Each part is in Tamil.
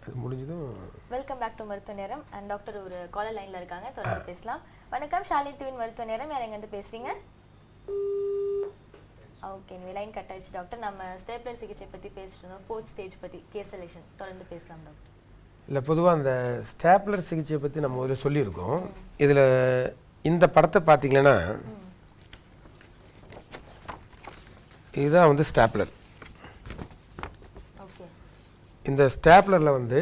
அது முடிஞ்சதும் வெல்கம் பேக் டு மருத்துவ நேரம். அண்ட் டாக்டர் ஒரு காலர் லைன்ல இருக்காங்க, தொடர்ந்து பேசலாம். வணக்கம், ஷாலி டிவின் மருத்துவ நேரம். யார் எங்க இருந்து பேசுறீங்க? ஓகே, இந்த லைன் கட் ஆயிடுச்சு டாக்டர். நம்ம ஸ்டேப்லர் சிகிச்சை பத்தி பேசிட்டு இருந்தோம், 4th ஸ்டேஜ் பத்தி, கேஸ் செலெக்ஷன். தொடர்ந்து பேசலாம் டாக்டர். இல்லை, பொதுவாக அந்த ஸ்டேப்லர் சிகிச்சையை பற்றி நம்ம முதல்ல சொல்லியிருக்கோம். இதில் இந்த படத்தை பார்த்தீங்கன்னா இதுதான் வந்து ஸ்டாப்லர். ஓகே, இந்த ஸ்டாப்லரில் வந்து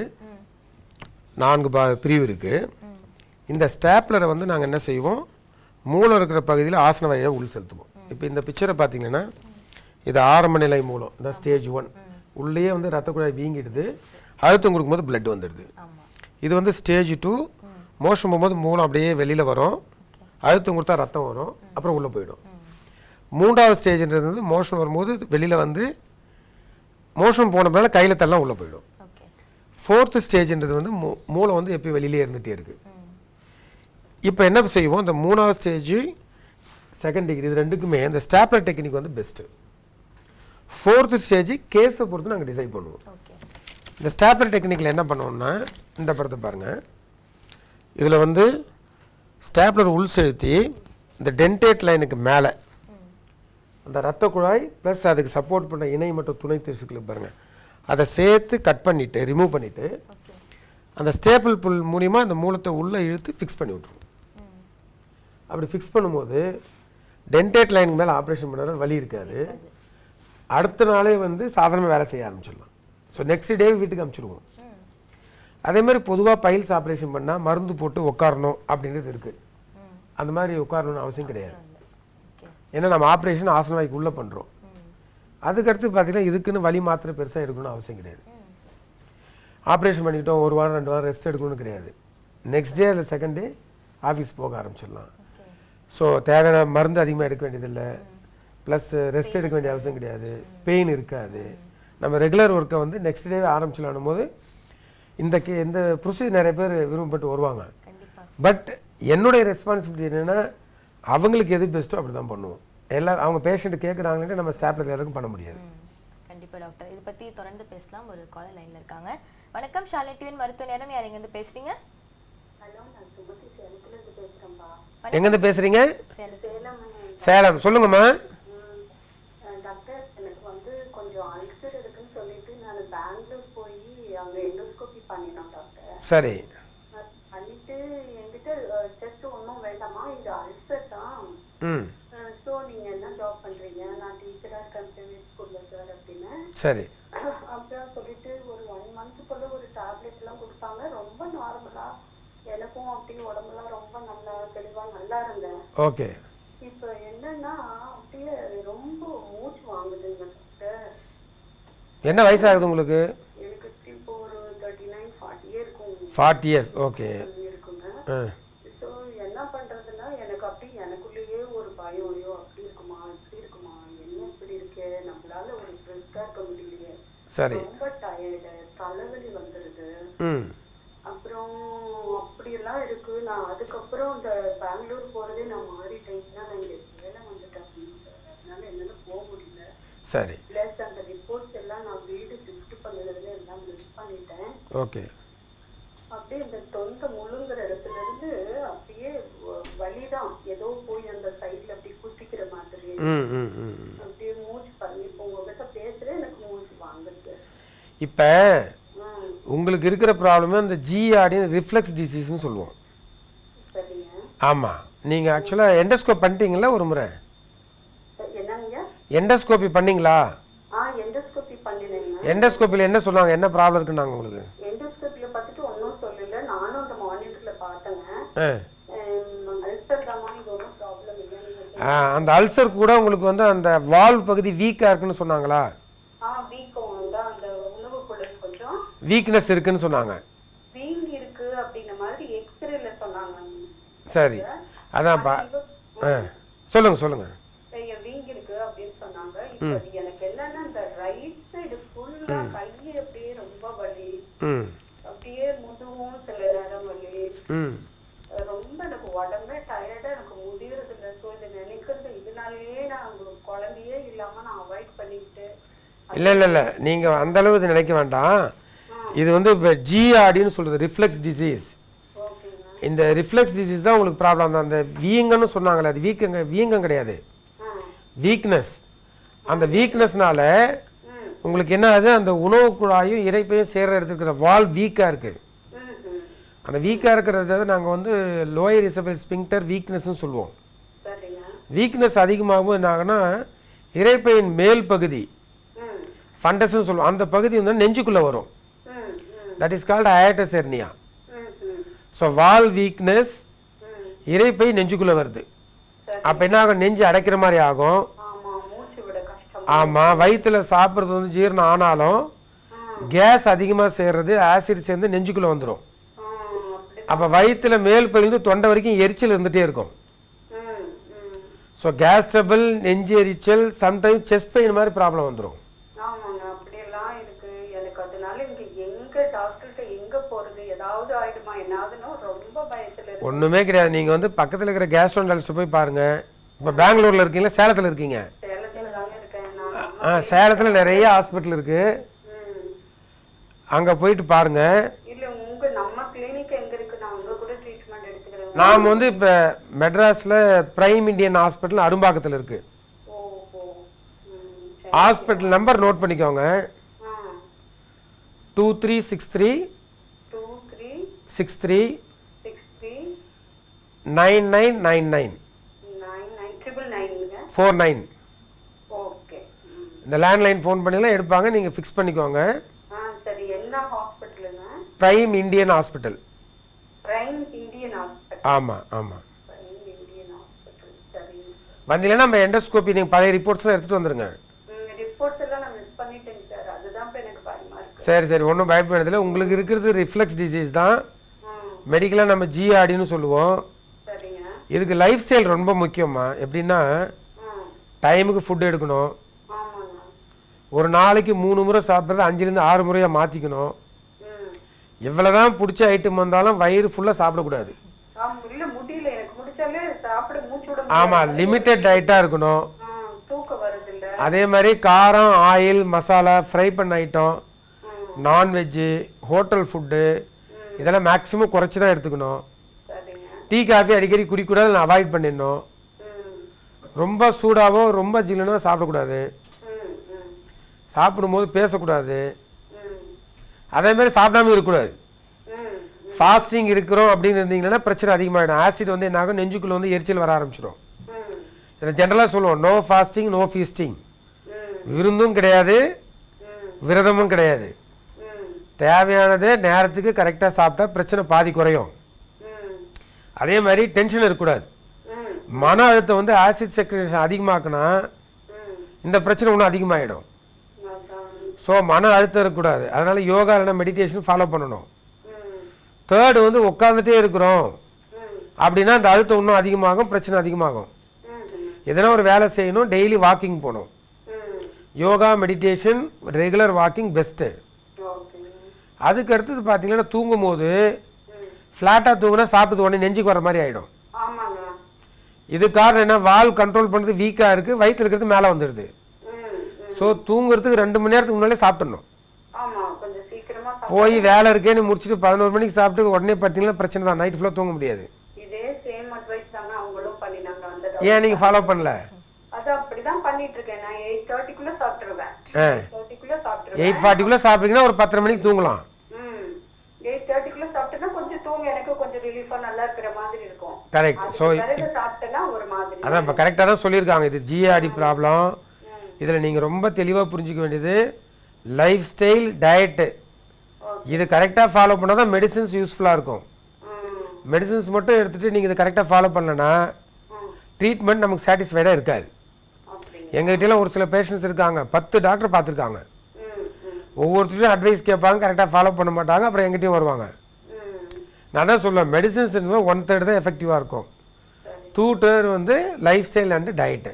4 பிரிவு இருக்குது. இந்த ஸ்டாப்லரை வந்து நாங்கள் என்ன செய்வோம், மூலம் இருக்கிற பகுதியில் ஆசன வழியாக உள் செலுத்துவோம். இப்போ இந்த பிக்சரை பார்த்தீங்கன்னா இது ஆரம்ப நிலை மூலம், இந்த ஸ்டேஜ் 1. உள்ளேயே வந்து ரத்த குழாய் வீங்கிடுது, அழுத்தம் கொடுக்கும்போது பிளட் வந்துடுது. இது வந்து ஸ்டேஜ் 2. மோஷன் போகும்போது மூலம் அப்படியே வெளியில் வரும், அழுத்தம் கொடுத்தா ரத்தம் வரும், அப்புறம் உள்ளே போயிடும். 3வது ஸ்டேஜ்ன்றது வந்து மோஷன் வரும்போது வெளியில் வந்து மோஷன் போனதுனால கையில் தள்ளலாம் உள்ளே போயிடும். 4th ஸ்டேஜ்ன்றது வந்து மூலம் வந்து எப்பயும் வெளியிலே இருந்துகிட்டே இருக்குது. இப்போ என்ன செய்வோம், இந்த 3வது ஸ்டேஜ், 2nd டிகிரி, இது ரெண்டுக்குமே இந்த ஸ்டாப்லர் டெக்னிக் வந்து பெஸ்ட்டு. 4th ஸ்டேஜ் கேஸை பொறுத்து நாங்கள் டிசைட் பண்ணுவோம். இந்த ஸ்டாப்லர் டெக்னிக்கில் என்ன பண்ணுவோம்னா, இந்த படத்தை பாருங்கள். இதில் வந்து ஸ்டாப்லர் உள் செலுத்தி இந்த டென்டேட் லைனுக்கு மேலே அந்த ரத்த குழாய் ப்ளஸ் அதுக்கு சப்போர்ட் பண்ண இணை மற்றும் துணை திசுக்களுக்கு பாருங்கள், அதை சேர்த்து கட் பண்ணிவிட்டு ரிமூவ் பண்ணிவிட்டு அந்த ஸ்டேபிள் புல் மூலிமா அந்த மூலத்தை உள்ளே இழுத்து ஃபிக்ஸ் பண்ணி விட்ருவோம். அப்படி ஃபிக்ஸ் பண்ணும்போது டென்டேட் லைனுக்கு மேலே ஆப்ரேஷன் பண்ணுற வலி இருக்காது. அடுத்த நாளே வந்து சாதாரணமாக வேலை செய்ய ஆரம்பிச்சிடலாம். ஸோ நெக்ஸ்ட் டே வீட்டுக்கு அனுப்பிச்சிடுவோம். அதேமாதிரி பொதுவாக பைல்ஸ் ஆப்ரேஷன் பண்ணால் மருந்து போட்டு உட்காரணும் அப்படின்றது இருக்குது. அந்த மாதிரி உட்காரணும்னு அவசியம் கிடையாது. ஏன்னா நம்ம ஆப்ரேஷன் ஆசன வாய்க்கு உள்ளே பண்ணுறோம். அதுக்கடுத்து பார்த்திங்கன்னா இதுக்குன்னு வலி மாத்திரை பெருசாக எடுக்கணும்னு அவசியம் கிடையாது. ஆப்ரேஷன் பண்ணிக்கிட்டோம் 1 வாரம் 2 வாரம் ரெஸ்ட் எடுக்கணும்னு கிடையாது. நெக்ஸ்ட் டே இல்லை 2nd டே ஆஃபீஸ் போக ஆரம்பிச்சிடலாம். ஸோ தேவையான மருந்து அதிகமாக எடுக்க வேண்டியதில்லை, ப்ளஸ் ரெஸ்ட் எடுக்க வேண்டிய அவசியம் கிடையாது, பெயின் இருக்காது. நம்ம ரெகுலர் ஒர்க்கை வந்து நெக்ஸ்ட் டேவே ஆரம்பிச்சிடலான்னும் போது இந்த ப்ரொசீஜர் நிறைய பேர் விரும்பப்பட்டு வருவாங்க. பட் என்னுடைய ரெஸ்பான்சிபிலிட்டி என்னென்னா, அவங்களுக்கு எது பெஸ்ட்டோ அப்படி தான் பண்ணுவோம். அவங்க பேஷண்ட்டு கேட்குறாங்கன்ட்டு நம்ம ஸ்டாப்லர் எல்லாருக்கும் பண்ண முடியாது. கண்டிப்பாக டாக்டர், இதை பற்றி தொடர்ந்து பேசலாம். ஒரு காலர் லைனில் இருக்காங்க. வணக்கம், ஷாலி டிவின் மருத்துவ நேரம். யார் எங்கேருந்து பேசுகிறீங்க? எங்கேருந்து பேசுகிறீங்க? சேலம். சொல்லுங்கம்மா. டாக்டர், எனக்கு வந்து கொஞ்சம் அல்சர் இருக்குன்னு சொல்லிட்டு நான் பெங்களூர் போய் அங்கே எண்டோஸ்கோபி பண்ணினோம் டாக்டர். சரி. பண்ணிட்டு என்கிட்ட டெஸ்ட் ஒன்றும் வேண்டாமா, இது அல்சர் தான். ஸோ நீங்கள் என்ன ஜாப் பண்ணுறீங்க? நான் டீச்சராக இருக்கேன் ப்ரைவேட் ஸ்கூலில் சார் அப்படின்னு. சரி. அப்புறம் சொல்லிட்டு ஒரு 1 மந்த்துக்குள்ளே ஒரு டேப்லெட்லாம் கொடுத்தாங்க. ரொம்ப நார்மலாக எனக்கும் அப்படியே உடம்புலாம் ரொம்ப நல்லா தெளிவாக நல்லா இருந்தேன். ஓகே. இப்போ என்னன்னா அப்படியே ரொம்ப மூச்சு வாங்குதுங்க டாக்டர். என்ன வயசாகுது உங்களுக்கு? எனக்கு இப்போ ஒரு 39-40 இருக்கும். 40 இயர்ஸ். ஓகே இருக்குங்க. ஸோ என்ன பண்ணுறதுன்னா எனக்கு அப்படி எனக்குள்ளேயே ஒரு பயம், ஐயோ அப்படி இருக்குமா இப்படி இருக்குமா, என்ன இப்படி இருக்கு, நம்மளால ஒரு ஃப்ரெஷ்ஷாக இருக்க முடியலையே. சரி. ரொம்ப டயர்டு, தலைவலி வந்துடுது. அப்புறம் அப்படியெல்லாம் இருக்கு. நான் அதுக்கப்புறம் இந்த பெங்களூர் போகிறதே நான் மாறிட்டேன்னா நான் இங்கே வேலை வந்துட்டேன். அதனால என்னால் போக முடியல. சரி. ப்ளஸ் அந்த ரிப்போர்ட்ஸ் எல்லாம் நான் வீடு ஷிஃப்ட் பண்ணதுல எல்லாம் மிஸ் பண்ணிட்டேன். ஓகே. அப்படியே இந்த தொண்டை முழுங்குற இடத்துல இருந்து அப்படியே வலிதான், ஏதோ போய் அந்த சைட்ல அப்படி குத்திக்கிற மாதிரி அப்படியே மூச்சு பண்ணி இப்போ உங்ககிட்ட பேசுறேன், எனக்கு மூச்சு வாங்குது. இப்போ உங்களுக்கு இருக்கிற ப்ராப்ளமே அந்த ஜிஆர்டின்னு ரிஃப்ளெக்ஸ் டிசீஸ்ன்னு சொல்லுவோம். சரிங்க. ஆமாம். நீங்கள் ஆக்சுவலாக எண்டோஸ்கோப் பண்ணிட்டீங்களா ஒரு முறை? என்னங்க? எண்டோஸ்கோபி பண்ணிங்களா? எண்டோஸ்கோபி பண்ணினேங்க. எண்டோஸ்கோப்பியில் என்ன சொன்னாங்க, என்ன ப்ராப்ளம் இருக்குன்னாங்க உங்களுக்கு? எண்டோஸ்கோப்பியில் பார்த்துட்டு ஒன்றும் சொல்லல. நானும் அந்த மானிட்டரில் பார்த்தேங்க. அல்சர் தான், இது ஒன்றும் ப்ராப்ளம் இல்லை. அந்த அல்சர் கூட உங்களுக்கு வந்து அந்த வால்வ் பகுதி வீக்காக இருக்குன்னு சொன்னாங்களா? வீக்கம் தான், அந்த உணவு குழல் கொஞ்சம் வீக்னஸ் இருக்குன்னு சொன்னாங்க. வீங் இருக்கு அப்படின்ற மாதிரி எக்ஸ்ரேல சொன்னாங்க. சரி, அதான்ப்பா. சொல்லுங்க. வீங் இருக்கு அப்படின்னு சொன்னாங்க. இப்போ எனக்கு என்னன்னா இந்த ரைட் சைடு ஃபுல்லா கையை அப்படியே ரொம்ப வலி, அப்படியே முதுகும் சில நேரம் வலி, ரொம்ப எனக்கு உடம்பே டயர்டா எனக்கு முடியறது இல்லை. ஸோ இதை நினைக்கிறது இதனாலேயே நான் குழந்தையே இல்லாம நான் அவாய்ட் பண்ணிக்கிட்டு. இல்லை நீங்கள் அந்த அளவு நினைக்க வேண்டாம். இது வந்து இப்போ ஜிஆர்டின்னு சொல்கிறது, ரிஃப்ளெக்ஸ் டிசீஸ். ஓகேங்க. இந்த ரிஃப்ளெக்ஸ் டிசீஸ் தான் உங்களுக்கு ப்ராப்ளம் தான். அந்த வீங்கன்னு சொன்னாங்களே, அது வீக்கம் கிடையாது, வீக்னஸ். அந்த வீக்னஸ்னால உங்களுக்கு என்ன ஆகுது, அந்த உணவு குழாயும் இறைப்பையும் சேர்ற இடத்துல இருக்கிற வால் வீக்காக இருக்குது. அந்த வீக்காக இருக்கிறத நாங்கள் வந்து லோயர் இசபெல் ஸ்பிங்டர் வீக்னஸ்ன்னு சொல்லுவோம். வீக்னஸ் அதிகமாகவும் என்ன ஆகுனா இறைப்பையின் மேல் பகுதி ஃபண்டஸ்ன்னு சொல்லுவோம், அந்த பகுதி வந்து நெஞ்சுக்குள்ளே வரும். That is called hiatus hernia. So wall weakness, இறைப்பை நெஞ்சுக்குள்ளே வருது. அப்போ என்ன ஆகும், நெஞ்சு அடைக்கிற மாதிரி ஆகும். ஆமாம், வயிற்றில் சாப்பிட்றது வந்து ஜீரணம் ஆனாலும் கேஸ் அதிகமாக சேர்றது, ஆசிட் சேர்ந்து நெஞ்சுக்குள்ளே வந்துடும். அப்போ வயிற்றில் மேல் பகுதி தொண்டை வரைக்கும் எரிச்சல் இருந்துகிட்டே இருக்கும். ஸோ கேஸ் ட்ரபிள், நெஞ்சு எரிச்சல், சம்டைம்ஸ் செஸ்ட் பெயின் மாதிரி ப்ராப்ளம் வந்துடும். ஆமாங்க, அப்படியெல்லாம் இருக்கு எனக்கு. அதனால இங்கே எங்க டாக்டர்கிட்ட எங்க போறது, ஏதாவது ஆயிடுமா என்னாதுன்னு ரொம்ப பயத்தில் இருக்கு. ஒன்றுமே கிடையாது. நீங்கள் வந்து பக்கத்தில் இருக்கிற கேஸ்ட்ரோன்டாலஜிஸ்ட்டை போய் பாருங்கள். இப்போ பெங்களூரில் இருக்கீங்களா, சேலத்தில் இருக்கீங்க? சேலத்தில் தாங்க இருக்கேன். சேலத்தில் நிறைய ஹாஸ்பிட்டல் இருக்குது, அங்கே போயிட்டு பாருங்கள். இல்லை நம்ம கிளினிக் எங்கே இருக்கு, நான் உங்க கூட ட்ரீட்மெண்ட் எடுத்துக்கிறேன். நாம் வந்து இப்போ மெட்ராஸில் பிரைம் இந்தியன் ஹாஸ்பிட்டல் அரும்பாக்கத்தில் இருக்குது. ஹாஸ்பிட்டல் நம்பர் நோட் பண்ணிக்கோங்க, 2363 63 9999 49. இந்த லேண்ட்லைன் ஃபோன் பண்ணிலாம் எடுப்பாங்க, நீங்கள் ஃபிக்ஸ் பண்ணிக்கோங்க. சரி, என்ன ஹாஸ்பிட்டலுங்க? Prime Indian hospital. Prime Indian hospital. ஆமாம் ஆமாம். Prime Indian hospital. சரி, வந்தீங்கன்னா நம்ம எண்டோஸ்கோபி நீங்கள் பழைய ரிப்போர்ட்ஸ்லாம் எடுத்துகிட்டு வந்துடுங்க. ரிப்போர்ட்ஸ் எல்லாம் நான் மிஸ் பண்ணிட்டேங்க சார், அதுதான் இப்போ எனக்கு பயமா இருக்கு. சரி சரி, ஒன்றும் பயப்பட வேண்டியதில்லை. உங்களுக்கு இருக்கிறது ரிஃப்ளெக்ஸ் டிசீஸ் தான். மெடிக்கலாக நம்ம ஜிஆர்டின்னு சொல்லுவோம். சரிங்க. இதுக்கு லைஃப் ஸ்டைல் ரொம்ப முக்கியமா. எப்படின்னா டைமுக்கு ஃபுட் எடுக்கணும். ஒரு நாளைக்கு 3 முறை சாப்பிட்றது 5லேருந்து 6 முறையாக மாற்றிக்கணும். எவ்வளோதான் பிடிச்ச ஐட்டம் வந்தாலும் வயிறு ஃபுல்லாக சாப்பிடக்கூடாது. ஆமாம், லிமிட்டட் டயட்டாக இருக்கணும். அதே மாதிரி காரம், ஆயில், மசாலா, ஃப்ரை பண்ண ஐட்டம், நான்வெஜ்ஜு, ஹோட்டல் ஃபுட்டு இதெல்லாம் மேக்ஸிமம் குறைச்சி தான் எடுத்துக்கணும். டீ காஃபி அடிக்கடி குடிக்கூடாது, நான் அவாய்ட் பண்ணிடணும். ரொம்ப சூடாகவோ ரொம்ப ஜில்லுனோ சாப்பிடக்கூடாது. சாப்பிடும்போது பேசக்கூடாது. அதேமாதிரி சாப்பிடாம இருக்கக்கூடாது. ஃபாஸ்டிங் இருக்கிறோம் அப்படின்னு இருந்தீங்கன்னா பிரச்சனை அதிகமாகிடும். ஆசிட் வந்து என்னாகும், நெஞ்சுக்குள்ளே வந்து எரிச்சல் வர ஆரம்பிச்சிடும். இதை ஜென்ரலாக சொல்லுவோம், நோ ஃபாஸ்டிங் நோ ஃபீஸ்டிங். விருந்தும் கிடையாது, விரதமும் கிடையாது. தேவையானது நேரத்துக்கு கரெக்டாக சாப்பிட்டா பிரச்சனை பாதி குறையும். அதே மாதிரி டென்ஷன் இருக்கக்கூடாது. மன அழுத்தம் வந்து ஆசிட் செக்ரேஷன் அதிகமாக்குனா இந்த பிரச்சனை இன்னும் அதிகமாகிடும். ஸோ மன அழுத்தம் இருக்கக்கூடாது. அதனால் யோகா இல்லைனா மெடிடேஷன் ஃபாலோ பண்ணணும். தேர்டு வந்து உட்காந்துட்டே இருக்கிறோம் அப்படின்னா அந்த அழுத்தம் இன்னும் அதிகமாகும், பிரச்சனை அதிகமாகும். எதனா ஒரு வேலை செய்யணும், டெய்லி வாக்கிங் போகணும். Yoga, meditation, regular walking best. அதுக்கு அடுத்தது பார்த்தீங்கன்னா தூங்கும் போது ஃப்ளாட்டாக தூங்கினா சாப்பிட்டு உடனே நெஞ்சுக்கு வர மாதிரி ஆகிடும். இது காரணம் என்ன, வால் கண்ட்ரோல் பண்ணுறது வீக்காக இருக்குது, வயிற்றில் இருக்கிறது மேலே வந்துடுது. ஸோ தூங்குறதுக்கு 2 மணி நேரத்துக்கு முன்னாலே சாப்பிட்ணும். போய் வேலை இருக்கேன்னு முடிச்சுட்டு 11 மணிக்கு சாப்பிட்டு உடனே பார்த்தீங்கன்னா பிரச்சனை தான், நைட் ஃபுல்லாக தூங்க முடியாது. ஏன் நீங்கள் ஃபாலோ பண்ணல? 8:40 சாப்பிட்டீங்கன்னா ஒரு 10:30 மணிக்கு தூங்கலாம். கரெக்ட். ஸோ அதான் இப்போ கரெக்டாக தான் சொல்லியிருக்காங்க. இது ஜிஆர்டி ப்ராப்ளம். இதில் நீங்கள் ரொம்ப தெளிவாக புரிஞ்சிக்க வேண்டியது லைஃப் ஸ்டைல், டயட்டு. இது கரெக்டாக ஃபாலோ பண்ணால் தான் மெடிசின்ஸ் யூஸ்ஃபுல்லாக இருக்கும். மெடிசின்ஸ் மட்டும் எடுத்துகிட்டு நீங்கள் இதை கரெக்டாக ஃபாலோ பண்ணலன்னா ட்ரீட்மெண்ட் நமக்கு சாட்டிஸ்ஃபைடாக இருக்காது. எங்ககிட்டலாம் ஒரு சில பேஷண்ட்ஸ் இருக்காங்க, 10 டாக்டர் பார்த்துருக்காங்க. ஒவ்வொருத்தரும் அட்வைஸ் கேட்பாங்க, கரெக்டாக ஃபாலோ பண்ண மாட்டாங்க, அப்புறம் எங்கிட்டையும் வருவாங்க. நான் தான் சொல்லுவேன், மெடிசின்ஸ் 1/3 தான் எஃபெக்டிவாக இருக்கும். 2/3 வந்து லைஃப் ஸ்டைல் அண்டு டயட்டு.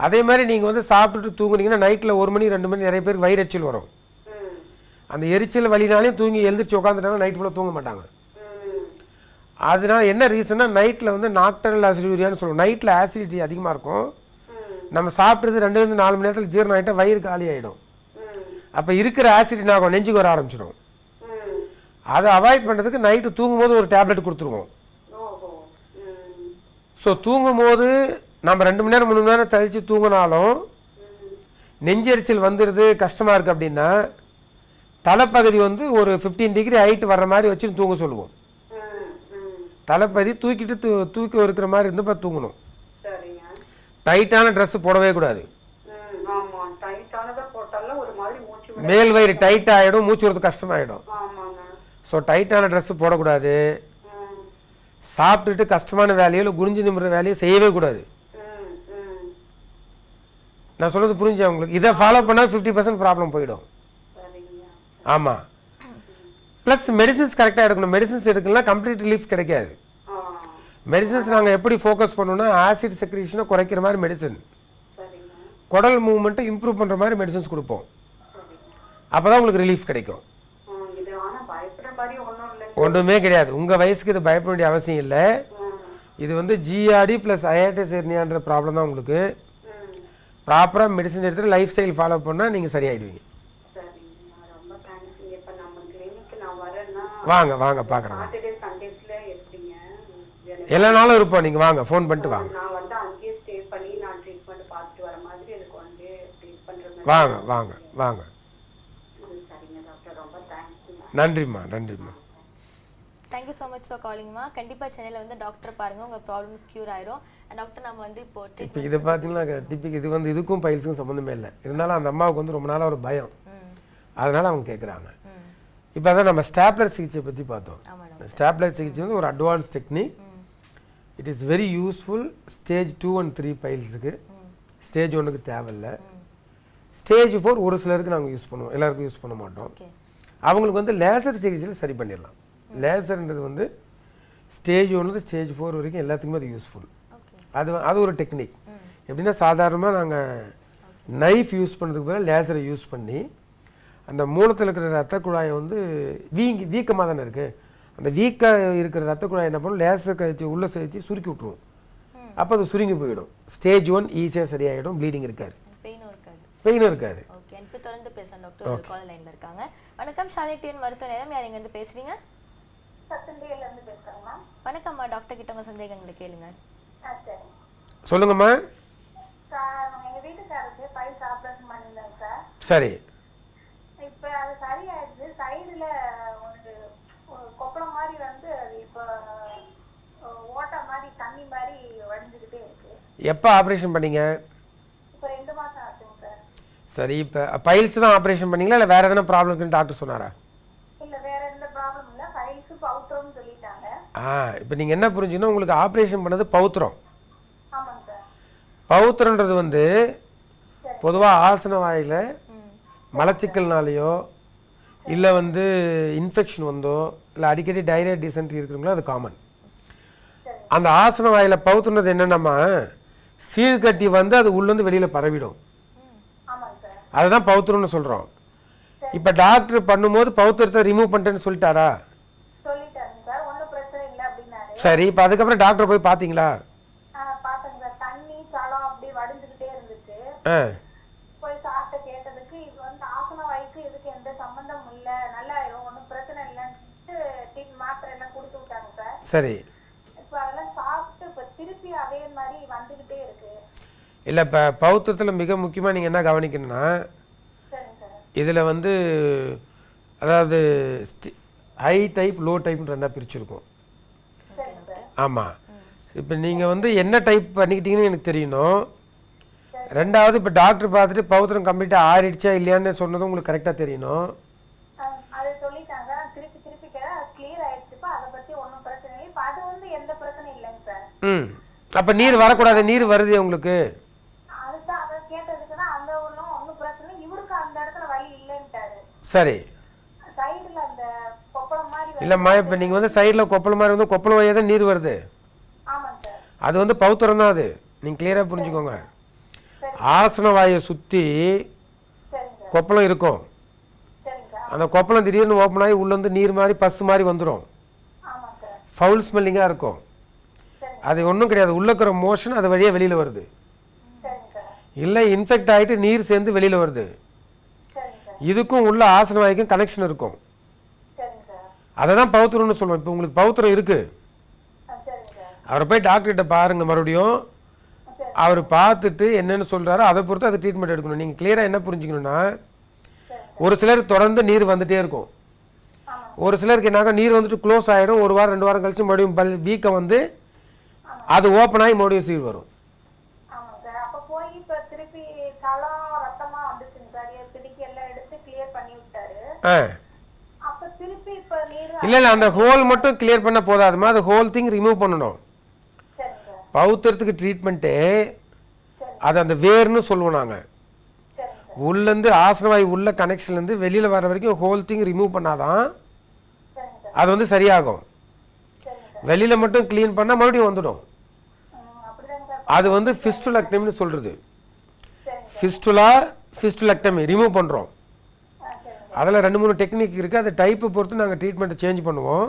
அதே மாதிரி நீங்கள் வந்து சாப்பிட்டுட்டு தூங்குனீங்கன்னா நைட்டில் 1 மணி 2 மணி நிறைய பேருக்கு வயிறு எரிச்சல் வரும். அந்த எரிச்சல் வலினாலையும் தூங்கி எழுந்திரிச்சு உட்காந்துட்டாங்க, நைட் ஃபுல்லாக தூங்க மாட்டாங்க. அதனால என்ன ரீசன்னா, நைட்டில் வந்து நாக்டர்னல் அசிடியூரியான்னு சொல்லுவோம். நைட்டில் ஆசிடிட்டி அதிகமாக இருக்கும். நம்ம சாப்பிட்றது 2லேருந்து 4 மணி நேரத்தில் ஜீரணம் ஆகிட்டா வயிறு காலி ஆகிடும். அப்போ இருக்கிற ஆசிட் நாங்கள் நெஞ்சுக்கு வர ஆரம்பிச்சிடும். ம். அதை அவாய்ட் பண்ணுறதுக்கு நைட்டு தூங்கும்போது ஒரு டேப்லெட் கொடுத்துருவோம். ஓஹோ. ம். ஸோ தூங்கும்போது நம்ம 2 மணி நேரம் 3 மணி நேரம் கழித்து தூங்கினாலும் நெஞ்செரிச்சல் வந்துடுது, கஷ்டமாக இருக்குது அப்படின்னா தலைப்பகுதி வந்து ஒரு 15 டிகிரி ஹைட் வர்ற மாதிரி வச்சு தூங்க சொல்லுவோம். ம். ம். தலைப்பகுதி தூக்கிட்டு தூக்கி இருக்கிற மாதிரி இருந்து தூங்கணும். சரிங்க. டைட்டான ட்ரெஸ்ஸு போடவே கூடாது. ம். ஆமா, டைட்டானதா போட்டாலும் ஒரு மாதிரி மூச்சு விட. மேல் வயிறு டைட் ஆகிடும், மூச்சு வரது கஷ்டமாயிடும். ஆமாங்க. ஸோ டைட்டான ட்ரெஸ்ஸு போடக்கூடாது. ம். சாப்பிட்டுட்டு கஷ்டமான வேலையோ இல்லை குனிஞ்சு நிமிடுற வேலையோ செய்யவே கூடாது. ம். ம். நான் சொல்கிறது புரிஞ்சா உங்களுக்கு? இதை ஃபாலோ பண்ணால் 50% ப்ராப்ளம் போயிடும். சரிங்க. ஆமாம். ப்ளஸ் மெடிசின்ஸ் கரெக்டாக எடுக்கணும். மெடிசின்ஸ் எடுக்கலாம் கம்ப்ளீட் ரிலீஃப் கிடைக்காது. ஆ. மெடிசின்ஸ் நாங்கள் எப்படி ஃபோக்கஸ் பண்ணோம்னா ஆசிட் செக்ரீஷனை குறைக்கிற மாதிரி மெடிசன், சரிங்க. குடல் மூவ்மெண்ட்டை இம்ப்ரூவ் பண்ணுற மாதிரி மெடிசன்ஸ் கொடுப்போம். சரிங்க. அப்போ தான் உங்களுக்கு ரிலீஃப் கிடைக்கும். இது ஆனா பயப்படுற மாதிரி ஒண்ணும் இல்லை. ஒன்றுமே கிடையாது. உங்கள் வயசுக்கு இது பயப்பட வேண்டிய அவசியம் இல்லை. இது வந்து ஜிஆர்டி ப்ளஸ் அயாட்டிஸ் ஹெர்னியான்ற ப்ராப்ளம் தான் உங்களுக்கு. ப்ராப்பராக மெடிசன் எடுத்துகிட்டு லைஃப் ஸ்டைல் ஃபாலோ பண்ணால் நீங்கள் சரியாயிடுவீங்க. சரிங்க. ரொம்ப தேங்க்ஸ். இப்போ நம்ம கிளினிக்கு நான் வரேன்னா வாங்க வாங்க பார்க்குறேன். சாட்டர்டே சண்டேஸ்ல எப்படிங்க? எல்லா நாளும் இருப்போம். நீங்கள் வாங்க, ஃபோன் பண்ணிட்டு வாங்க. நான் வந்து அங்கேயே ஸ்டே பண்ணி நான் ட்ரீட்மெண்ட் பார்த்துட்டு வர மாதிரி எனக்கு வந்து ட்ரீட் பண்ற மாதிரி. வாங்க வாங்க வாங்க. சரிங்க டாக்டர், ரொம்ப தேங்க்ஸ். நன்றிம்மா நன்றிம்மா. தேங்க்யூ ஸோ மச் ஃபார் காலிங்மா. கண்டிப்பாக சென்னையில் வந்து டாக்டர் பாருங்கள், உங்கள் ப்ராப்ளம்ஸ் க்யூர் ஆயிரும். அண்ட் டாக்டர் நம்ம வந்து இப்போ இப்போ இதை பார்த்தீங்கன்னா டிபிக் இது வந்து இதுக்கும் பைல்ஸுக்கும் சம்மந்தமே இல்லை. இருந்தாலும் அந்த அம்மாவுக்கு வந்து ரொம்ப நாளாக ஒரு பயம், அதனால் அவங்க கேட்குறாங்க. இப்போ அதான் நம்ம ஸ்டாப்லர் சிகிச்சை பற்றி பார்த்தோம். ஸ்டாப்லர் சிகிச்சை வந்து ஒரு advance technique. It is very useful stage 2 and 3 பைல்ஸுக்கு. ஸ்டேஜ் 1க்கு தேவையில்லை. ஸ்டேஜ் 4 ஒரு சிலருக்கு நாங்கள் யூஸ் பண்ணுவோம், எல்லாருக்கும் யூஸ் பண்ண மாட்டோம். அவங்களுக்கு வந்து லேசர் சிகிச்சையில் சரி பண்ணிடலாம். லேசர்ன்றது வந்து ஸ்டேஜ் 1 ஸ்டேஜ் 4 வரைக்கும் எல்லாத்துக்குமே அது யூஸ்ஃபுல். அது ஒரு டெக்னிக். எப்படின்னா சாதாரணமாக நாங்கள் நைஃப் யூஸ் பண்ணுறதுக்கு பதிலாக லேசரை யூஸ் பண்ணி அந்த மூலத்தில் இருக்கிற ரத்த குழாயை வந்து வீக்கமாக தானே இருக்குது, அந்த வீக்காக இருக்கிற ரத்த குழாய் என்ன பண்ணும், லேசர் கழிச்சு உள்ளே சேர்த்து சுருக்கி விட்ருவோம். அப்போ அது சுருங்கி போயிடும். ஸ்டேஜ் 1 ஈஸியாக சரியாயிடும், ப்ளீடிங் இருக்காது, பெயினும் இருக்காது. ஓகே, இப்போ தொடர்ந்து பேசலாம் டாக்டர். ஒரு கால் லைன்ல இருக்காங்க. வணக்கம், ஷாலினி டிவி மருத்துவ நேரம். யார் எங்க இருந்து பேசுறீங்க? சத்தண்டேல இருந்து பேசுறேன்மா. வணக்கம்மா. டாக்டர் கிட்ட உங்க சந்தேகங்களை கேளுங்க. சரி சொல்லுங்கம்மா. சார், எங்க வீட்டுக்காரருக்கு பைல்ஸ் ஆபரேஷன் பண்ணிருந்தேன் சார். சரி. இப்போ அது சரியாயிடுச்சு. சைடுல ஒரு கொப்பளம் மாதிரி வந்து அது இப்போ ஓட்ட மாதிரி தண்ணி மாதிரி வடிஞ்சுக்கிட்டே இருக்கு. எப்போ ஆப்ரேஷன் பண்ணீங்க? இப்போ 2 மாசம் ஆச்சுங்க சார். சரி, இப்போ பைல்ஸ் தான் ஆப்ரேஷன் பண்ணீங்களா இல்லை வேறு எதனா ப்ராப்ளம் இருக்குன்னு டாக்டர் சொன்னாரா? இல்ல, வேற எந்த ப்ராப்ளம் இல்லை. பைல்ஸ் பவுத்திரம்னு சொல்லிட்டாங்க. இப்போ நீங்கள் என்ன புரிஞ்சுக்கணும், உங்களுக்கு ஆப்ரேஷன் பண்ணது பௌத்திரம். ஆமாங்க சார். பௌத்திரன்றது வந்து பொதுவாக ஆசன வாயில் மலச்சிக்கல்னாலேயோ இல்லை வந்து இன்ஃபெக்ஷன் வந்தோ இல்லை அடிக்கடி டைரியா டிசென்ட்ரி இருக்கிறவங்களோ அது காமன். அந்த ஆசன வாயில் பௌத்திரன்றது என்னென்னம்மா, சீழ்கட்டி வந்து அது உள்ளேருந்து வெளியில் பரவிடும். அதுதான் பௌத்திரம்னு சொல்கிறோம். இப்போ டாக்டர் பண்ணும்போது பௌத்திரத்தை ரிமூவ் பண்ணிட்டேன்னு சொல்லிட்டாரா? சரி, இப்போ அதுக்கப்புறம் டாக்டர் போய் பார்த்தீங்களா? போய் சாப்பிட்ட கேட்டதுக்கு இது வந்து ஆசன வாய்க்கு இதுக்கு எந்த சம்பந்தம் இல்ல, நல்லா ஒன்றும் பிரச்சனை இல்லைன்னு மாத்திரை எல்லாம் கொடுத்து விட்டாங்க சார். சரி. இப்போ அதெல்லாம் சாப்பிட்டு இப்போ திருப்பி அதே மாதிரி வந்துகிட்டே இருக்கு. இல்லை, இப்போ பௌத்திரத்தில் மிக முக்கியமாக நீங்கள் என்ன கவனிக்கணும்னா, இதில் வந்து அதாவது ஹை டைப் லோ டைப்னு ரெண்டாக பிரிச்சுருக்கும். ஆமாம். இப்போ நீங்கள் வந்து என்ன டைப் பண்ணிக்கிட்டீங்கன்னு எனக்கு தெரியணும். ரெண்டாவது, இப்போ டாக்டர் பார்த்துட்டு பௌத்திரம் கம்ப்ளீட்டாக ஆறிடுச்சா இல்லையான்னு சொன்னதும் உங்களுக்கு கரெக்டாக தெரியணும். அது சொல்லிட்டாங்க, திருப்பி திருப்பி கிளியர் ஆயிடுச்சுப்பா, அதை பற்றி ஒன்றும் பிரச்சனை இல்லை. இப்போ அது வந்து எந்த பிரச்சனையும் இல்லைங்க சார். அப்போ நீர் வரக்கூடாது, நீர் வருது உங்களுக்கு. அதுதான் அதை கேட்டதுக்கு தான் அந்த ஒன்றும் பிரச்சனை, இவருக்கு அந்த இடத்துல வலி இல்லைன்ட்டாரு. சரி. சைடில் அந்த கொப்பளம் மாதிரி இல்லைம்மா, இப்போ நீங்கள் வந்து சைடில் கொப்பளம் மாதிரி வந்து கொப்பளம் வழியாக தான் நீர் வருது. ஆமாங்க சார். அது வந்து பௌத்திரம் தான். அது நீங்கள் கிளியராக புரிஞ்சுக்கோங்க. ஆசன வாயை சுற்றி கொப்பளம் இருக்கும். அந்த கொப்பளம் திடீர்னு ஓப்பன் ஆகி உள்ளேருந்து நீர் மாதிரி பசு மாதிரி வந்துடும். ஃபவுல் ஸ்மெல்லிங்காக இருக்கும். அது ஒன்றும் கிடையாது, உள்ளே இருக்கிற மோஷன் அது வழியாக வெளியில் வருது. இல்லை, இன்ஃபெக்ட் ஆகிட்டு நீர் சேர்ந்து வெளியில் வருது. இதுக்கும் உள்ள ஆசன வாய்க்கும் கனெக்ஷன் இருக்கும். சரிங்க சார். அதை தான் பௌத்திரம்னு சொல்லுவோம். இப்போ உங்களுக்கு பௌத்திரம் இருக்குது, சரிங்க சார். அவரை போய் டாக்டர்கிட்ட பாருங்கள் மறுபடியும். அவர் பார்த்துட்டு என்னென்னு சொல்கிறாரோ அதை பொறுத்து அது ட்ரீட்மெண்ட் எடுக்கணும். நீங்கள் கிளியராக என்ன புரிஞ்சுக்கணுன்னா, ஒரு சிலர் தொடர்ந்து நீர் வந்துகிட்டே இருக்கும், ஒரு சிலருக்கு என்னாக நீர் வந்துட்டு க்ளோஸ் ஆகிடும், 1 வாரம் 2 வாரம் கழிச்சு மறுபடியும் வீக்கம் வந்து அது ஓப்பன் ஆகி மறுபடியும் சீர் வரும். ஆமாம் சார். அப்போ போய் இப்போ திருப்பி தலம் ரத்தமா வந்துச்சுங்க சார். திருப்பி எல்லாம் எடுத்து கிளியர் பண்ணி விட்டாரு. அப்போ திருப்பி இப்போ நீர் இல்லை அந்த ஹோல் மட்டும் கிளியர் பண்ண போதாதுமா, அது ஹோல் திங் ரிமூவ் பண்ணணும். சரிங்க சார். பௌத்திரத்துக்கு ட்ரீட்மெண்ட்டு அது அந்த வேர்னு சொல்லுவோம் நாங்கள். உள்ளேருந்து ஆசனவாய் உள்ள கனெக்ஷன்லேருந்து வெளியில் வர வரைக்கும் ஹோல் திங் ரிமூவ் பண்ணாதான் அது வந்து சரியாகும். வெளியில் மட்டும் க்ளீன் பண்ணால் மறுபடியும் வந்துடும். அது வந்து ஃபிஸ்டுலெக்டமின்னு சொல்கிறது. ஃபிஸ்டுலெக்டமி ரிமூவ் பண்ணுறோம். அதில் 2-3 டெக்னிக் இருக்குது. அது டைப்பை பொறுத்து நாங்கள் ட்ரீட்மெண்ட்டை சேஞ்ச் பண்ணுவோம்.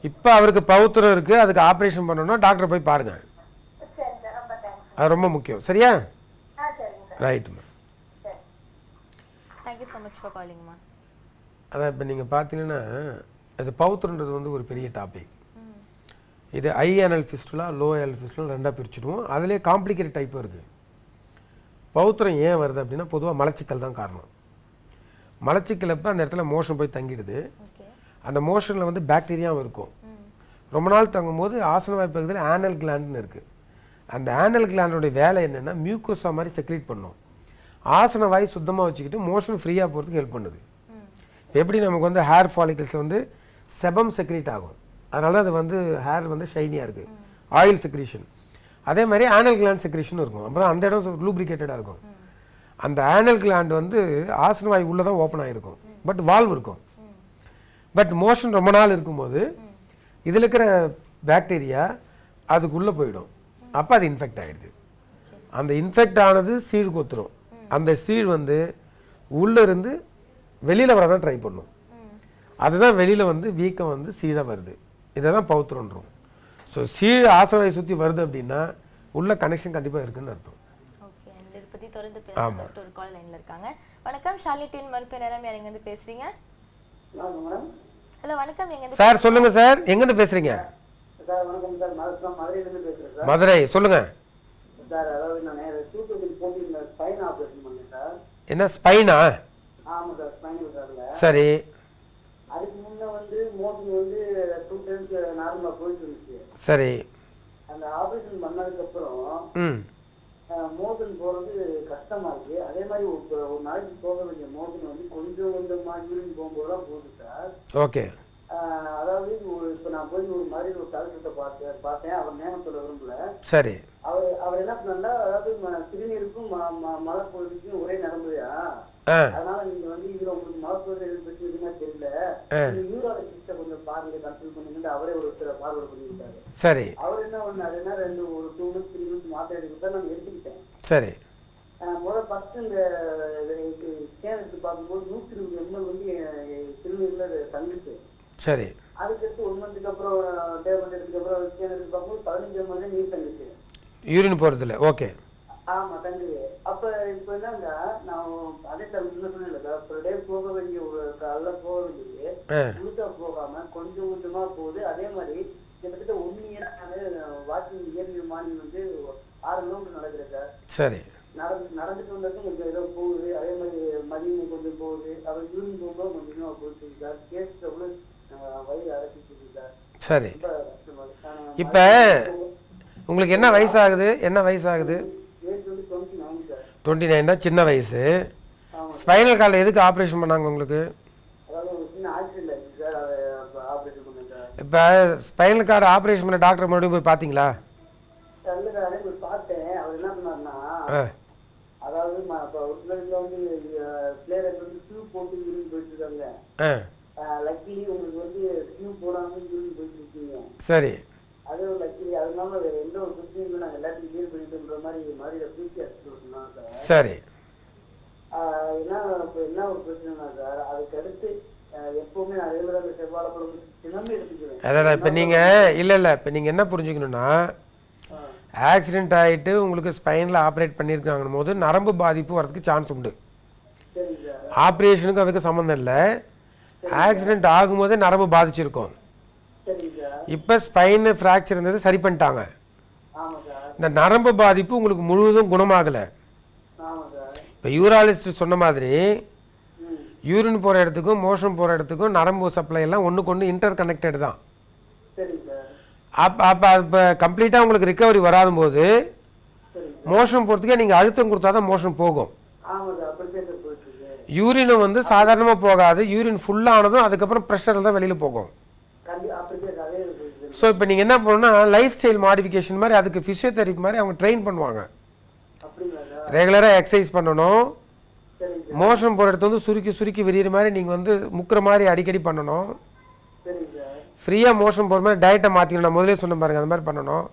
இப்போ அவருக்கு பௌத்திரம் இருக்குது, அதுக்கு ஆப்ரேஷன் பண்ணணும்னா டாக்டரை போய் பாருங்கள். அது ரொம்ப முக்கியம். சரியா? ரைட்டுமா. தேங்க்யூ ஸோ மச் ஃபார் காலிங்மா. அதான் இப்போ நீங்கள் பார்த்தீங்கன்னா அது பௌத்திரன்றது வந்து ஒரு பெரிய டாபிக். இது ஐ ஆனல் ஃபிஸ்டுலா, லோ ஆனல் ஃபிஸ்டுலா ரெண்டாக பிரிச்சுடுவோம். அதிலே காம்ப்ளிகேட் டைப்பும் இருக்குது. பௌத்திரம் ஏன் வருது அப்படின்னா பொதுவாக மலச்சிக்கல் தான் காரணம். மலச்சிக்கல் அப்போ அந்த இடத்துல மோஷன் போய் தங்கிடுது. அந்த மோஷனில் வந்து பாக்டீரியாவும் இருக்கும். ரொம்ப நாள் தங்கும்போது ஆசன வாய் பகுதியில் ஆனல் கிளாண்டுன்னு இருக்குது. அந்த ஆனல் கிளாண்டோடைய வேலை என்னென்னா மியூக்கோசா மாதிரி செக்ரேட் பண்ணும். ஆசன வாய் சுத்தமாக வச்சுக்கிட்டு மோஷன் ஃப்ரீயாக போகிறதுக்கு ஹெல்ப் பண்ணுது. எப்படி நமக்கு வந்து ஹேர் ஃபாலிகல்ஸ் வந்து செபம் செக்ரேட் ஆகும், அதனால தான் அது வந்து ஹேர் வந்து ஷைனியாக இருக்குது, ஆயில் செக்ரீஷன். அதே மாதிரி ஆனல் கிளாண்ட் செக்ரீஷன் இருக்கும். அப்புறம் அந்த இடம் லூப்ரிகேட்டடாக இருக்கும். அந்த ஆனல் கிளாண்ட் வந்து ஆசன வாய் உள்ளே தான் ஓப்பன் ஆகிருக்கும், பட் வால்வ் இருக்கும். பட் மோஷன் ரொம்ப நாள் இருக்கும்போது இதில் இருக்கிற பாக்டீரியா அதுக்குள்ளே போயிடும். அப்போ அது இன்ஃபெக்ட் ஆகிடுது. அந்த இன்ஃபெக்ட் ஆனது சீழ் கொத்துரும். அந்த சீழ் வந்து உள்ளே இருந்து வெளியில் வர தான் ட்ரை பண்ணும். அதுதான் வெளியில் வந்து வீக்கம் வந்து சீழாக வருது. இதை தான் பௌத்திரன்றோம். ஸோ சீழ் ஆசனவாயை சுற்றி வருது அப்படின்னா உள்ள கனெக்ஷன் கண்டிப்பாக இருக்குன்னு அர்த்தம். ஓகே, இதை பற்றி தொடர்ந்து பேசலாம். டாக்டர் ஒரு கால் லைனில் இருக்காங்க. வணக்கம், ஷாலினி டிவின் மருத்துவ நேரம். யார் எங்கேருந்து பேசுகிறீங்க? ஹலோ வணக்கம், எங்கேருந்து சார் சொல்லுங்கள் சார், எங்கேருந்து பேசுகிறீங்க? சார் வணக்கம் சார், மதுரையிலேருந்து பேசுகிறேன் சார். மதுரை சொல்லுங்கள் சார். அதாவது நான் 2000 போட்டிருந்தேன், ஸ்பைன் ஆப்ரேஷன் பண்ணேன் சார். என்ன ஸ்பைனா? ஆமாம் சார், ஸ்பைனல் கார்டில். சரி. அதுக்கு முன்னே வந்து மோஷன் வந்து 2 times நார்மலாக போயிட்டு இருந்துச்சு. சரி. அந்த ஆப்ரேஷன் பண்ணதுக்கப்புறம் மோஷன் போகிறது கஷ்டமாக இருக்குது. அதே மாதிரி ஒரு நாளைக்கு போக வேண்டிய மோஷன் வந்து கொஞ்சம் கொஞ்சமாக யூரின் போகும்போது தான் போகுது சார். ஓகே. அதாவது இப்போ நான் போய் ஒரு மாதிரி ஒரு டாக்டர்கிட்ட பார்த்தேன். அவர் நேரம் சொல்ல விரும்பல. சரி. அவர் என்ன பண்ணா, அதாவது சிறுநீருக்கும் மலப்பொழுதுக்கும் ஒரே நடந்ததா, அதனால நீங்க வந்து இதுல உங்களுக்கு மலப்பொழுது பற்றி எதுவுமே தெரியல, யூராலஜிஸ்ட கொஞ்சம் பாருங்க, கன்சல்ட் பண்ணுங்க அவரே ஒரு பார்வர்ட் பண்ணிவிட்டாரு. சரி. அவர் என்ன பண்ணாருன்னா ஒரு 2 months 3 months மாத்திரை எடுத்து நான் எடுத்துக்கிட்டேன். சரி. முதல்ல ஃபர்ஸ்ட் இந்த ஸ்கேன் எடுத்து பார்க்கும்போது 120 ml வந்து சிறுநீர்ல தங்குச்சு. சரி. அதுக்கடுத்து 1 monthக்கு அப்புறம் டேப்லெட் எடுத்ததுக்கு அப்புறம் ஸ்கேன் எடுத்து பார்க்கும்போது 15 ml நீர் தங்குச்சு. யூரின் போறதுல. ஓகே. ஆமா தங்குது. அப்ப இப்போ என்னங்க, நான் அதே சார் முன்ன சொன்னேன்ல, per day போக வேண்டிய ஒரு காலைல போக வேண்டியது முழுக்க போகாம கொஞ்சம் கொஞ்சமா போகுது. அதே மாதிரி கிட்டத்தட்ட 1 year வாக்கிங் இயர்லி மார்னிங் வந்து 6 கிலோமீட்டர் நடக்குது சார். சரி. நடந்துட்டு வந்ததும் கொஞ்சம் ஏதோ போகுது. அதே மாதிரி மதியம் கொஞ்சம் போகுது. அவர் யூரின் போகும்போது கொஞ்சமா போயிட்டு சார். கேஸ் எவ்வளவு வயிறு அடைச்சிட்டு சார். சரி. இப்ப உங்களுக்கு என்ன வயசாகுது? என்ன வயசாகுது? 29 தான், சின்ன வயசு. ஸ்பைனல் கார்டில் எதுக்கு ஆப்ரேஷன் பண்ணாங்க உங்களுக்கு? இப்போ ஸ்பைனல் கார்டு ஆப்ரேஷன் பண்ண டாக்டர் மறுபடியும் போய் பார்த்தீங்களா? பார்த்தேன். அவர் என்ன பண்ணாருன்னா, அதாவது வந்து பிளேயர் வந்து ஷூ போட்டு யூரின் போயிட்டு இருக்காங்க. லக்கிலி உங்களுக்கு வந்து ஷூ போடாம யூரின் போயிட்டு இருக்கீங்க. சரி. அது ஒரு லக்கிலி. அதனால எந்த ஒரு பிரச்சனையும் நாங்கள் எல்லாத்தையும் கிளியர் பண்ணிட்டுன்ற மாதிரி பிசி சொன்னாங்க சார். சரி. என்ன ஒரு பிரச்சனைனா சார், அதுக்கு அடுத்து எப்பவுமே நான் ரெகுலராக செவ்வாழைப்பழம் தினமே எடுத்துக்குவேன். அதான் இப்போ நீங்கள் இல்லை இப்போ நீங்கள் என்ன புரிஞ்சுக்கணுன்னா, ஆக்சிடென்ட் ஆகிட்டு உங்களுக்கு ஸ்பைனில் ஆப்ரேட் பண்ணியிருக்காங்கன்னு போது நரம்பு பாதிப்பு வரதுக்கு சான்ஸ் உண்டு. ஆப்ரேஷனுக்கு அதுக்கு சம்மந்தம் இல்லை. ஆக்சிடென்ட் ஆகும்போதே நரம்பு பாதிச்சிருக்கும். சரிங்க சார். இப்போ ஸ்பைன் ஃப்ராக்சர் இருந்தது சரி பண்ணிட்டாங்க. ஆமா சார். இந்த நரம்பு பாதிப்பு உங்களுக்கு முழுவதும் குணமாகலை. ஆமா சார். இப்போ யூராலஜிஸ்ட் சொன்ன மாதிரி ம். யூரின் போகிற இடத்துக்கும் மோஷன் போகிற இடத்துக்கும் நரம்பு சப்ளை எல்லாம் ஒன்றுக்கு ஒன்று இன்டர் கனெக்டட் தான். சரிங்க சார். அப்போ கம்ப்ளீட்டாக உங்களுக்கு ரிக்கவரி வராதும்போது சரிங்க. மோஷன் போகிறதுக்கே நீங்கள் அழுத்தம் கொடுத்தா தான் மோஷன் போகும். ஆமா சார். அப்படித்தான் சார் போயிட்டு இருக்கு. யூரினும் வந்து சாதாரணமாக போகாது. யூரின் ஃபுல்லானதும் அதுக்கப்புறம் ப்ரெஷரில் தான் வெளியில் போகும். அப்படித்தான் அதே போயிட்டு. ஸோ இப்போ நீங்கள் என்ன பண்ணணும்னா லைஃப் ஸ்டைல் மாடிஃபிகேஷன் மாதிரி அதுக்கு ஃபிசியோதெரப்பி மாதிரி அவங்க ட்ரெயின் பண்ணுவாங்க. அப்படிங்களா சார்? ரெகுலராக எக்ஸசைஸ் பண்ணணும். சரிங்க சார். மோஷன் போகிற இடத்த வந்து சுருக்கி சுருக்கி விரிகிற மாதிரி நீங்கள் வந்து முக்கிற மாதிரி அடிக்கடி பண்ணணும். சரிங்க சார். ஃப்ரீயாக மோஷன் போகிற மாதிரி டயட்டை மாற்றிக்கணும். நான் முதலே சொன்ன பாருங்க, அந்த மாதிரி பண்ணணும்.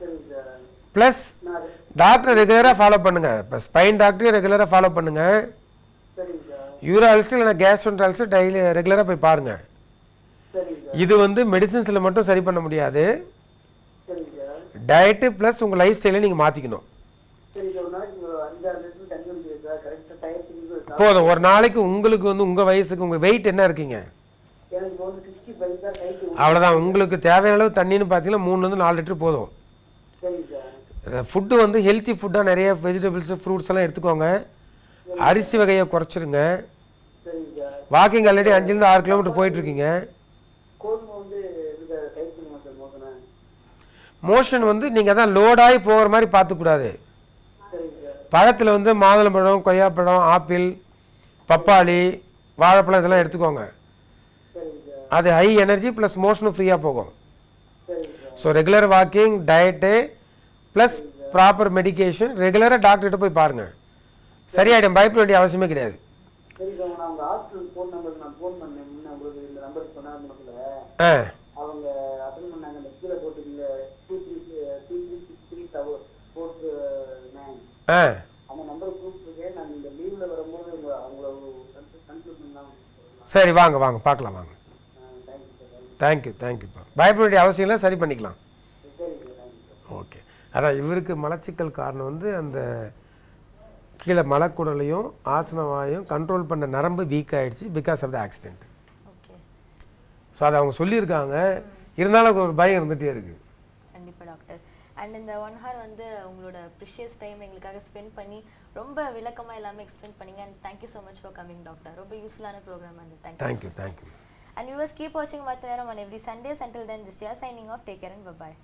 சரிங்க சார். ப்ளஸ் நான் டாக்டரை ரெகுலராக ஃபாலோ பண்ணுங்கள். இப்போ ஸ்பைன் டாக்டரையும் ரெகுலராக ஃபாலோ பண்ணுங்கள். சரிங்க சார். யூரால்ஸு இல்லைனா கேஸ்ட்ரோன்ட்ரால்ஸு டெய்லி ரெகுலராக போய் பாருங்கள். சரிங்க சார். இது வந்து மெடிசின்ஸில் மட்டும் சரி பண்ண முடியாது. சரிங்க சார். டயட்டு ப்ளஸ் உங்கள் லைஃப் ஸ்டைலை நீங்கள் மாற்றிக்கணும். சரிங்க சார். ஒரு நாளைக்கு 5-6 லிட்டர் தண்ணி குடிக்கிறேன் சார். கரெக்டாக டயத்துக்கு போதும். ஒரு நாளைக்கு உங்களுக்கு வந்து உங்கள் வயசுக்கு உங்கள் வெயிட் என்ன இருக்கீங்க, எனக்கு இப்போ வந்து 65 தான் கைக்கு. அவ்வளோதான். உங்களுக்கு தேவையான அளவு தண்ணின்னு பார்த்தீங்கன்னா 3-4 லிட்டர் போதும். சரிங்க சார். ஃபுட்டு வந்து ஹெல்த்தி ஃபுட்டாக நிறைய வெஜிடபிள்ஸு ஃப்ரூட்ஸ் எல்லாம் எடுத்துக்கோங்க. அரிசி வகையை குறைச்சிருங்க. சரிங்க சார். வாக்கிங் ஆல்ரெடி 5-6 கிலோமீட்டர் போயிட்டுருக்கீங்க. கோதுமை வந்து இந்த கைக்கு சார் மோசனா. மோஷன் வந்து நீங்கள் தான் லோடாகி போகிற மாதிரி பார்த்துக்கூடாது. சரிங்க சார். பழத்தில் வந்து மாதுளம்பழம், கொய்யாப்பழம், ஆப்பிள், பப்பாளி, வாழைப்பழம் இதெல்லாம் எடுத்துக்கோங்க. சரிங்க சார். அது ஹை எனர்ஜி ப்ளஸ் மோஷனும் ஃப்ரீயாக போகும். சரிங்க sir. So regular walking, diet plus proper medication, ரெகுலராக டாக்டர்கிட்ட போய் பாருங்கள். சரியாயிடும். பயப்பட வேண்டிய அவசியமே கிடையாது. சரி சார். நான் உங்கள் ஹாஸ்பிட்டல் ஃபோன் நம்பருக்கு நான் ஃபோன் பண்ணேன். முன்ன உங்களுக்கு இந்த நம்பருக்கு சொன்னாங்க. ஆ அவங்க அட்டன் பண்ணாங்க. இந்த கீழே போட்டுக்கீங்க 2363 ஆ அந்த நம்பரை கூப்பிட்டுருக்கேன். நான் இந்த லீவில் வரும்போது அவங்கள கன்சல்ட் பண்ணலாம். சரி, வாங்க வாங்க பார்க்கலாம் வாங்க. Thank you sir. தேங்க்யூப்பா. பயப்பட வேண்டிய அவசியம் இல்லை, சரி பண்ணிக்கலாம். சரி சார். Thank you sir. ஓகே. அதான் இவருக்கு மலச்சிக்கல் காரணம் வந்து அந்த கீழே மலக்குடலையும் ஆசனவாயும் கண்ட்ரோல் பண்ண நரம்பு வீக் ஆகிடுச்சு because of the accident. Okay, so அதை அவங்க சொல்லியிருக்காங்க. இருந்தாலும் ஒரு பயம் இருந்துகிட்டே இருக்குது. கண்டிப்பாக டாக்டர். அண்ட் இந்த 1 hour வந்து உங்களோட ப்ரிஷியஸ் டைம் எங்களுக்காக ஸ்பெண்ட் பண்ணி ரொம்ப விளக்கமாக எல்லாமே எக்ஸ்பிளைன் பண்ணீங்க. And thank you so much for coming doctor. ரொம்ப யூஸ்ஃபுல்லான ப்ரோக்ராம் வந்து. Thank you. And viewers, keep watching Martha Neram on every Sundays. Until then, this is signing off. Take care and bye-bye.